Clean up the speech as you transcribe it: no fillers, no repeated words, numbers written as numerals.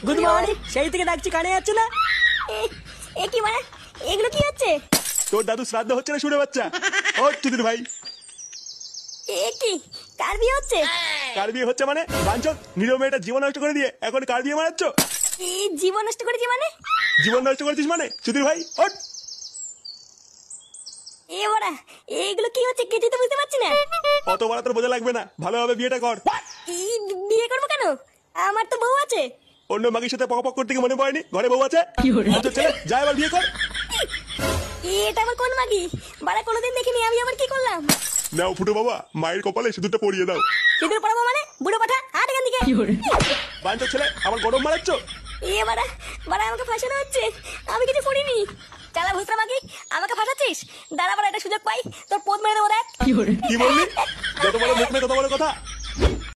Good morning, সেই থেকে ডাকছি কানে যাচ্ছে না। এ কি মানে এগুলো কি হচ্ছে? তোর দাদু শ্রাদ্ধ হচ্ছে না শুনে বাচ্চা। ও চুদির ভাই, এ কি কার বিয়ে হচ্ছে? কার বিয়ে হচ্ছে মানে? বাঞ্চল, নিরীহ মেয়েটা জীবন নষ্ট করে দিয়ে এখন কার বিয়ে মারাচ্ছ? এই জীবন নষ্ট করেছি মানে? জীবন নষ্ট করেছিস মানে? চুদির ভাই ওঠ। এ বড়া, এইগুলো কি হচ্ছে কিছুই তো বুঝতে পারছি না। অত বড় তোর বোঝা লাগবে না, ভালোভাবে বিয়েটা কর। এই বিয়ে করবো কেন? আমার তো বউ আছে। অন্য মাগির সাথে পক পক করতে কি মনে পড়েনি ঘরে বউ আছে? আচ্ছা ছেলে যা এবার বিয়ে কর। এটা আমার কোন মাগি? বাড়া কোনোদিন দেখিনি, আমি আবার কি করলাম? নাও ফুটো বাবা, মায়ের কপালে সিঁদুরটা পরিয়ে দাও। সিঁদুর পরাবো মানে? বুড়ো পাঠা, হাট এখান থেকে। বাঞ্চল ছেলে, আমার গরম মারাচ্ছ? এ বাড়া, বাড়া আমাকে ফাঁসানো হচ্ছে, আমি কিছু করিনি। চালা ভুসরা মাগি, আমাকে ফাঁসাচ্ছিস? দাঁড়া বাড়া, একটা সুযোগ পাই তোর পোদ মেরে দেবো দেখ। কি বললি? যত বড় মুখ নেই তত বড় কথা।